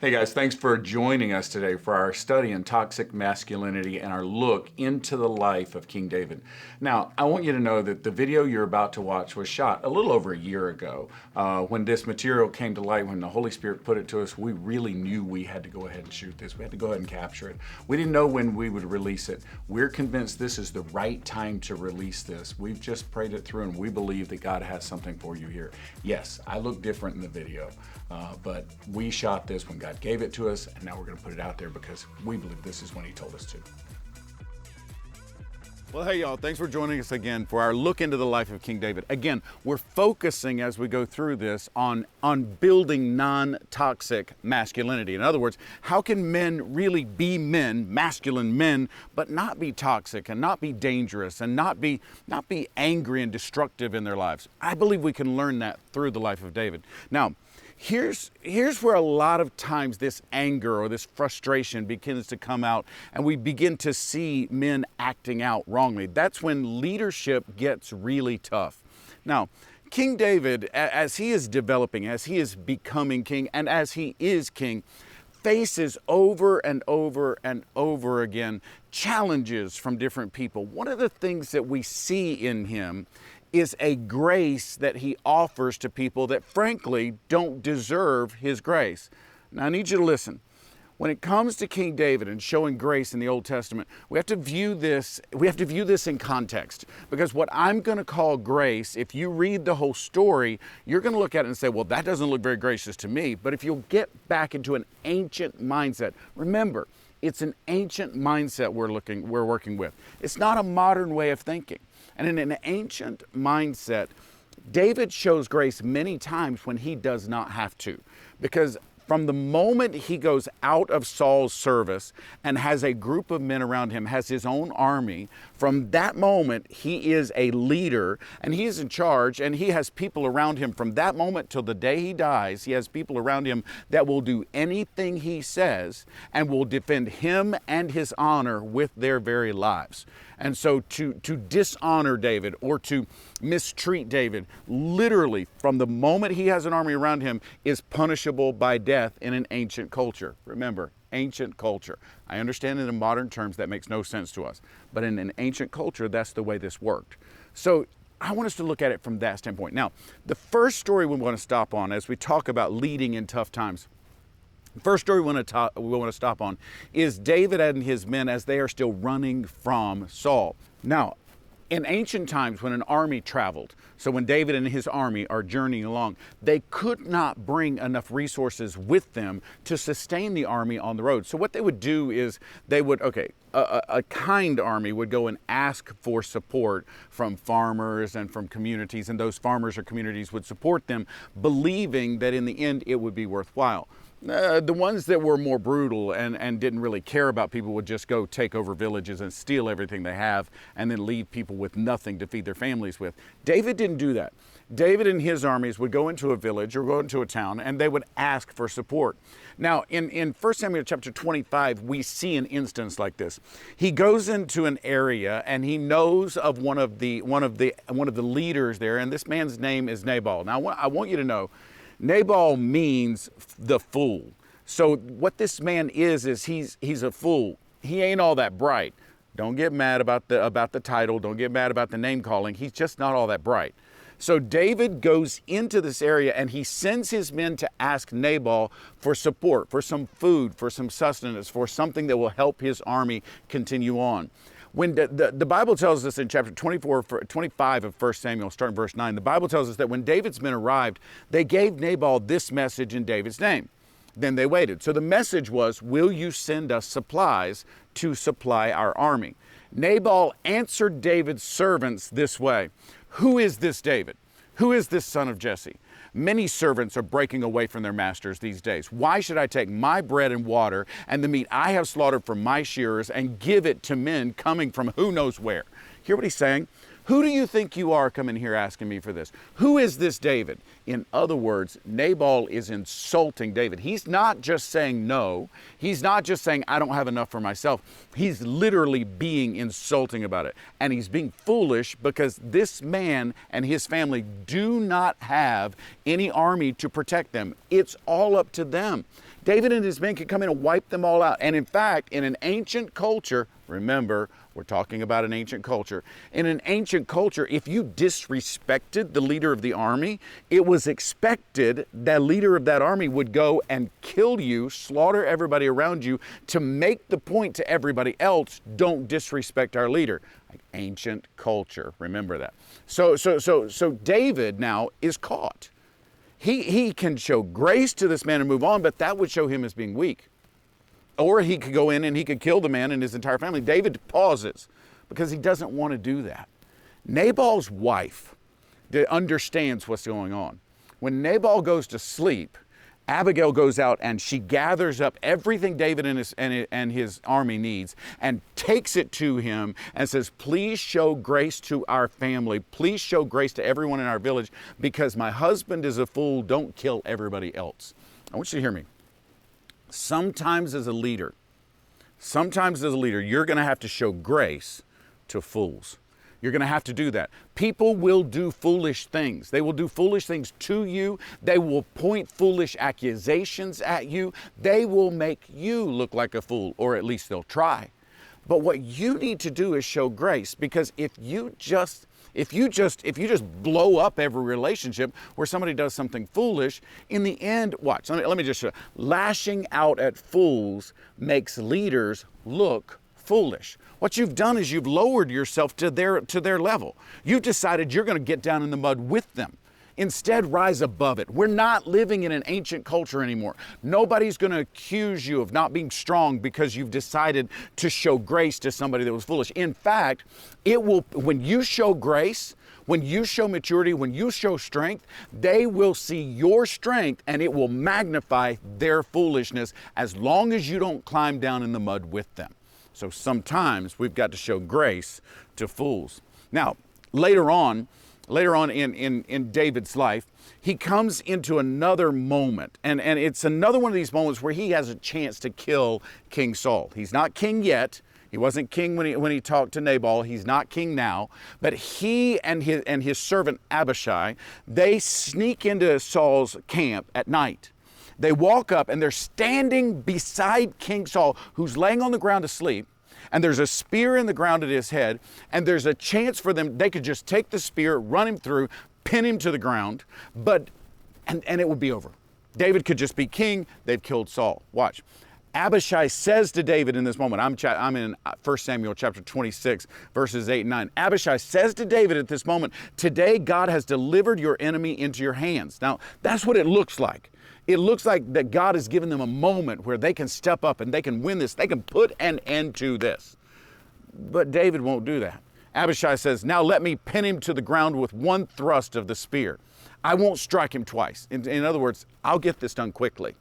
Hey guys, thanks for joining us today for our study in toxic masculinity and our look into the life of King David. Now, I want you to know that the video you're about to watch was shot a little over a year ago. When this material came to light, when the Holy Spirit put it to us, we really knew we had to go ahead and shoot this. We had to go ahead and capture it. We didn't know when we would release it. We're convinced this is the right time to release this. We've just prayed it through and we believe that God has something for you here. Yes, I look different in the video, but we shot this when God gave it to us, and now we're going to put it out there because we believe this is when He told us to. Well, hey y'all, thanks for joining us again for our look into the life of King David. Again, we're focusing as we go through this on building non-toxic masculinity. In other words, how can men really be men, masculine men, but not be toxic and not be dangerous and not be angry and destructive in their lives? I believe we can learn that through the life of David. Now, Here's where a lot of times this anger or this frustration begins to come out and we begin to see men acting out wrongly. That's when leadership gets really tough. Now, King David, as he is developing, as he is becoming king, and as he is king, faces over and over and over again challenges from different people. One of the things that we see in him is a grace that he offers to people that frankly don't deserve his grace. Now I need you to listen. When it comes to King David and showing grace in the Old Testament, we have to view this in context. Because what I'm going to call grace, if you read the whole story, you're going to look at it and say, well, that doesn't look very gracious to me. But if you'll get back into an ancient mindset, remember, it's an ancient mindset we're working with. It's not a modern way of thinking. And in an ancient mindset, David shows grace many times when he does not have to. Because from the moment he goes out of Saul's service and has a group of men around him, has his own army, from that moment he is a leader and he is in charge and he has people around him from that moment till the day he dies. He has people around him that will do anything he says and will defend him and his honor with their very lives. And so to dishonor David or to mistreat David, literally from the moment he has an army around him, is punishable by death in an ancient culture. Remember, ancient culture. I understand in modern terms that makes no sense to us, but in an ancient culture, that's the way this worked. So I want us to look at it from that standpoint. Now, the first story we want to stop on as we talk about leading in tough times, the first story we want to stop on is David and his men as they are still running from Saul. Now, in ancient times when an army traveled, so when David and his army are journeying along, they could not bring enough resources with them to sustain the army on the road. So what they would do is they would, a kind army would go and ask for support from farmers and from communities, and those farmers or communities would support them, believing that in the end it would be worthwhile. The ones that were more brutal and didn't really care about people would just go take over villages and steal everything they have and then leave people with nothing to feed their families with. David didn't do that. David and his armies would go into a village or go into a town and they would ask for support. Now, in 1 Samuel chapter 25, we see an instance like this. He goes into an area and he knows of one of the leaders there, and this man's name is Nabal. Now, I want you to know, Nabal means the fool. So what this man is he's a fool. He ain't all that bright. Don't get mad about the title. Don't get mad about the name calling. He's just not all that bright. So David goes into this area and he sends his men to ask Nabal for support, for some food, for some sustenance, for something that will help his army continue on. When the Bible tells us in chapter 25 of 1 Samuel, starting verse 9, the Bible tells us that when David's men arrived, they gave Nabal this message in David's name. Then they waited. So the message was, will you send us supplies to supply our army? Nabal answered David's servants this way, who is this David? Who is this son of Jesse? Many servants are breaking away from their masters these days. Why should I take my bread and water and the meat I have slaughtered from my shearers and give it to men coming from who knows where? Hear what he's saying? Who do you think you are coming here asking me for this? Who is this David? In other words, Nabal is insulting David. He's not just saying no. He's not just saying, I don't have enough for myself. He's literally being insulting about it. And he's being foolish because this man and his family do not have any army to protect them. It's all up to them. David and his men could come in and wipe them all out. And in fact, in an ancient culture, remember, we're talking about an ancient culture. In an ancient culture, if you disrespected the leader of the army, it was expected that leader of that army would go and kill you, slaughter everybody around you to make the point to everybody else, don't disrespect our leader. Like ancient culture, remember that. So David now is caught. He can show grace to this man and move on, but that would show him as being weak. Or he could go in and he could kill the man and his entire family. David pauses because he doesn't want to do that. Nabal's wife understands what's going on. When Nabal goes to sleep, Abigail goes out and she gathers up everything David and his army needs and takes it to him and says, please show grace to our family. Please show grace to everyone in our village because my husband is a fool. Don't kill everybody else. I want you to hear me. Sometimes as a leader, you're going to have to show grace to fools. You're going to have to do that. People will do foolish things. They will do foolish things to you. They will point foolish accusations at you. They will make you look like a fool, or at least they'll try. But what you need to do is show grace, because if you just blow up every relationship where somebody does something foolish, in the end, watch, let me just show you. Lashing out at fools makes leaders look foolish. What you've done is you've lowered yourself to their level. You've decided you're going to get down in the mud with them. Instead, rise above it. We're not living in an ancient culture anymore. Nobody's going to accuse you of not being strong because you've decided to show grace to somebody that was foolish. In fact, when you show grace, when you show maturity, when you show strength, they will see your strength and it will magnify their foolishness as long as you don't climb down in the mud with them. So sometimes we've got to show grace to fools. Now, later on in David's life, he comes into another moment. And it's another one of these moments where he has a chance to kill King Saul. He's not king yet. He wasn't king when he talked to Nabal. He's not king now. But he and his servant Abishai, they sneak into Saul's camp at night. They walk up and they're standing beside King Saul, who's laying on the ground asleep, and there's a spear in the ground at his head, and there's a chance for them, they could just take the spear, run him through, pin him to the ground, and it would be over. David could just be king. They've killed Saul. Watch. Abishai says to David in this moment, I'm in 1 Samuel chapter 26, verses 8 and 9. Abishai says to David at this moment, today God has delivered your enemy into your hands. Now, that's what it looks like. It looks like that God has given them a moment where they can step up and they can win this. They can put an end to this. But David won't do that. Abishai says, now let me pin him to the ground with one thrust of the spear. I won't strike him twice. In other words, I'll get this done quickly.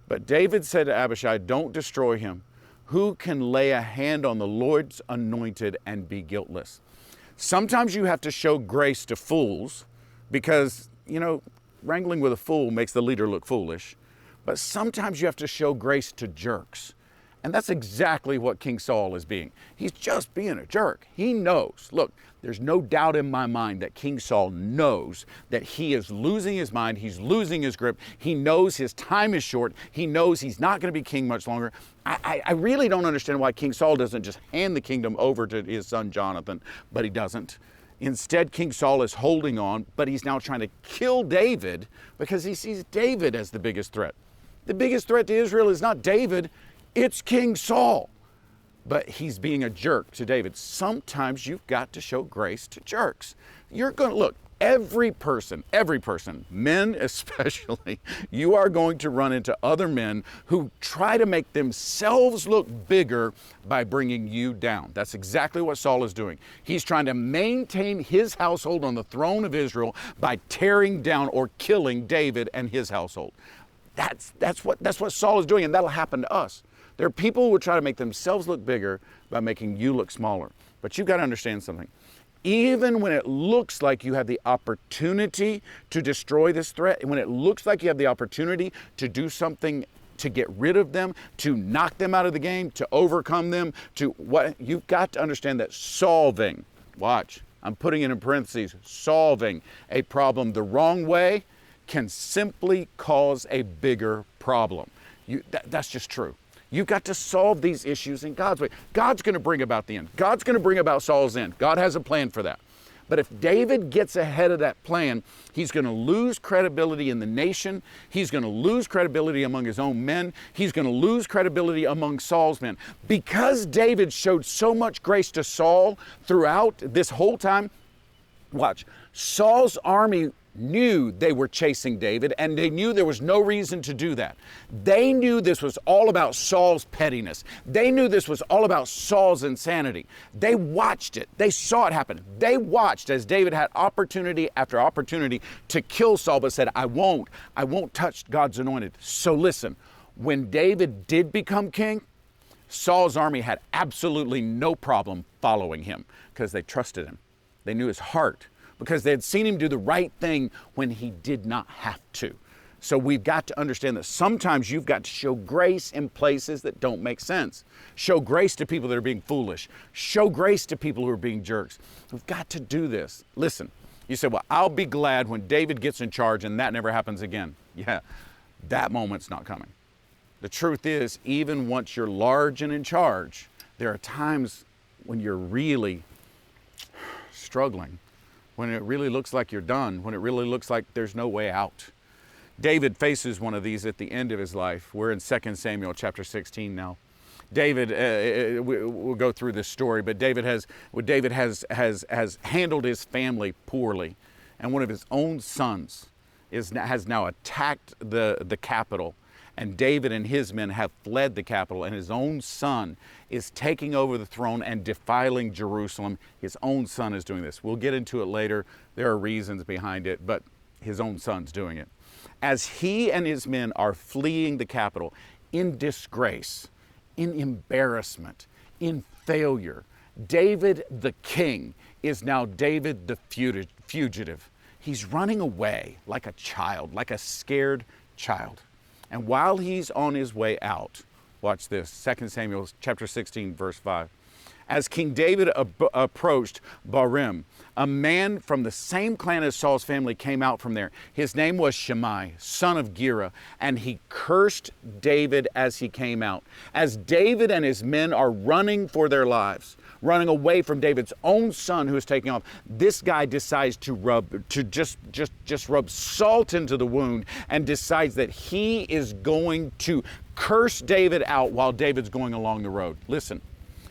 But David said to Abishai, don't destroy him. Who can lay a hand on the Lord's anointed and be guiltless? Sometimes you have to show grace to fools because, wrangling with a fool makes the leader look foolish. But sometimes you have to show grace to jerks. And that's exactly what King Saul is being. He's just being a jerk. He knows. Look, there's no doubt in my mind that King Saul knows that he is losing his mind. He's losing his grip. He knows his time is short. He knows he's not going to be king much longer. I really don't understand why King Saul doesn't just hand the kingdom over to his son Jonathan, but he doesn't. Instead, King Saul is holding on, but he's now trying to kill David because he sees David as the biggest threat. The biggest threat to Israel is not David, it's King Saul. But he's being a jerk to David. Sometimes you've got to show grace to jerks. You're going to, look, every person, men especially, you are going to run into other men who try to make themselves look bigger by bringing you down. That's exactly what Saul is doing. He's trying to maintain his household on the throne of Israel by tearing down or killing David and his household. That's what Saul is doing, and that'll happen to us. There are people who will try to make themselves look bigger by making you look smaller. But you've got to understand something. Even when it looks like you have the opportunity to destroy this threat, when it looks like you have the opportunity to do something to get rid of them, to knock them out of the game, to overcome them, you've got to understand that solving, watch, I'm putting it in parentheses, solving a problem the wrong way can simply cause a bigger problem. That's just true. You've got to solve these issues in God's way. God's going to bring about the end. God's going to bring about Saul's end. God has a plan for that. But if David gets ahead of that plan, he's going to lose credibility in the nation. He's going to lose credibility among his own men. He's going to lose credibility among Saul's men. Because David showed so much grace to Saul throughout this whole time, watch, Saul's army knew they were chasing David, and they knew there was no reason to do that. They knew this was all about Saul's pettiness. They knew this was all about Saul's insanity. They watched it. They saw it happen. They watched as David had opportunity after opportunity to kill Saul, but said, I won't touch God's anointed. So listen, when David did become king, Saul's army had absolutely no problem following him because they trusted him. They knew his heart, because they had seen him do the right thing when he did not have to. So we've got to understand that sometimes you've got to show grace in places that don't make sense. Show grace to people that are being foolish. Show grace to people who are being jerks. We've got to do this. Listen, you say, well, I'll be glad when David gets in charge and that never happens again. Yeah, that moment's not coming. The truth is, even once you're large and in charge, there are times when you're really struggling, when it really looks like you're done, when it really looks like there's no way out. David faces one of these at the end of his life. We're in 2 Samuel chapter 16 now. David, we'll go through this story, but David has handled his family poorly, and one of his own sons has now attacked the capital. And David and his men have fled the capital, and his own son is taking over the throne and defiling Jerusalem. His own son is doing this. We'll get into it later. There are reasons behind it, but his own son's doing it. As he and his men are fleeing the capital in disgrace, in embarrassment, in failure, David the king is now David the fugitive. He's running away like a child, like a scared child. And while he's on his way out, watch this, 2 Samuel chapter 16, verse 5. As King David approached Barim, a man from the same clan as Saul's family came out from there. His name was Shimei, son of Gera, and he cursed David as he came out. As David and his men are running for their lives, running away from David's own son who is taking off, this guy decides to just rub salt into the wound and decides that he is going to curse David out while David's going along the road. Listen,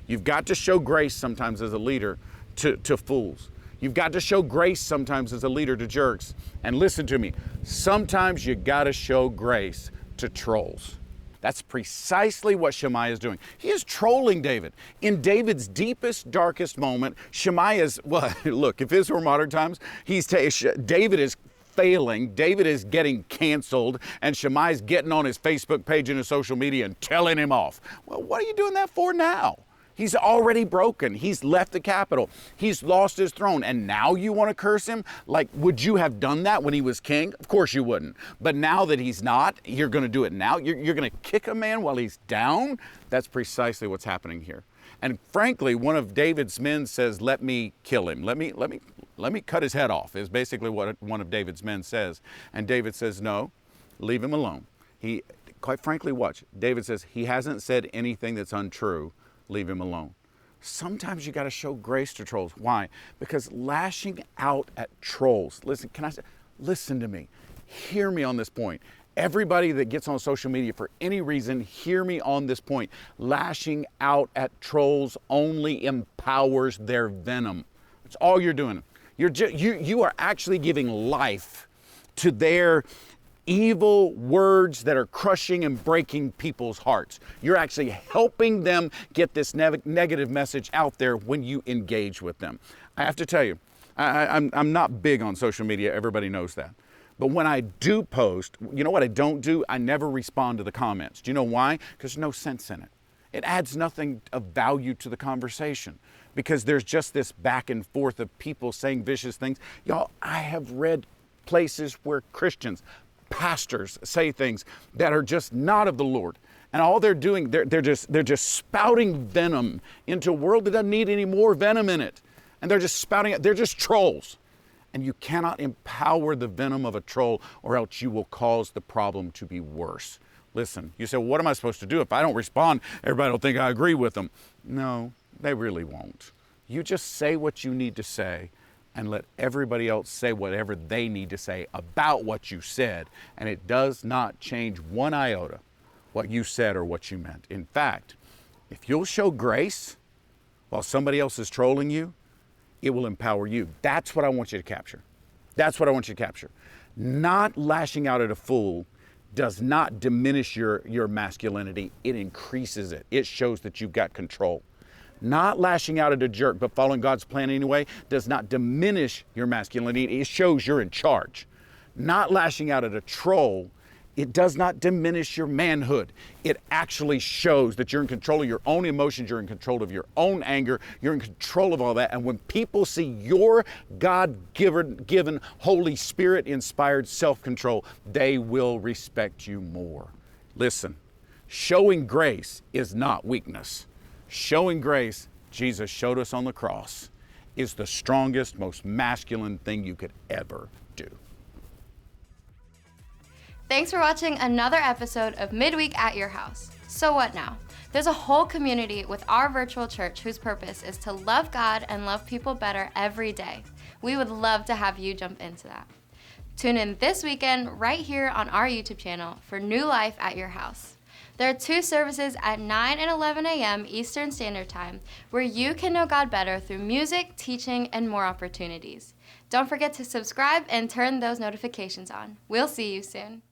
you've got to show grace sometimes as a leader to fools. You've got to show grace sometimes as a leader to jerks. And listen to me, sometimes you got to show grace to trolls. That's precisely what Shimei is doing. He is trolling David. In David's deepest, darkest moment, Shimei is, well, look, if this were modern times, David is failing, David is getting canceled, and Shimei's getting on his Facebook page and his social media and telling him off. Well, what are you doing that for now? He's already broken. He's left the capital. He's lost his throne. And now you want to curse him? Like, would you have done that when he was king? Of course you wouldn't. But now that he's not, you're going to do it now? You're going to kick a man while he's down? That's precisely what's happening here. And frankly, one of David's men says, let me kill him. Let me cut his head off, is basically what one of David's men says. And David says, no, leave him alone. Quite frankly, watch. David says, he hasn't said anything that's untrue. Leave him alone. Sometimes you got to show grace to trolls. Why? Because lashing out at trolls, listen to me. Hear me on this point. Everybody that gets on social media for any reason, hear me on this point. Lashing out at trolls only empowers their venom. That's all you're doing. You are actually giving life to their evil words that are crushing and breaking people's hearts. You're actually helping them get this negative message out there when you engage with them. I have to tell you, I'm not big on social media. Everybody knows that. But when I do post, you know what I don't do? I never respond to the comments. Do you know why? Because there's no sense in it. It adds nothing of value to the conversation because there's just this back and forth of people saying vicious things. Y'all, I have read places where Christians, pastors say things that are just not of the Lord. And all they're doing, they're just spouting venom into a world that doesn't need any more venom in it. And they're just spouting it. They're just trolls. And you cannot empower the venom of a troll or else you will cause the problem to be worse. Listen, you say, well, what am I supposed to do? If I don't respond, everybody will think I agree with them. No, they really won't. You just say what you need to say and let everybody else say whatever they need to say about what you said. And it does not change one iota what you said or what you meant. In fact, if you'll show grace while somebody else is trolling you, it will empower you. That's what I want you to capture. That's what I want you to capture. Not lashing out at a fool does not diminish your masculinity. It increases it. It shows that you've got control. Not lashing out at a jerk, but following God's plan anyway, does not diminish your masculinity. It shows you're in charge. Not lashing out at a troll, it does not diminish your manhood. It actually shows that you're in control of your own emotions, you're in control of your own anger, you're in control of all that. And when people see your God-given, Holy Spirit-inspired self-control, they will respect you more. Listen, showing grace is not weakness. Showing grace, Jesus showed us on the cross, is the strongest, most masculine thing you could ever do. Thanks for watching another episode of Midweek at your house. So what now? There's a whole community with our virtual church whose purpose is to love God and love people better every day. We would love to have you jump into that. Tune in this weekend right here on our YouTube channel for New Life at Your House. There are 2 services at 9 and 11 a.m. Eastern Standard Time where you can know God better through music, teaching, and more opportunities. Don't forget to subscribe and turn those notifications on. We'll see you soon.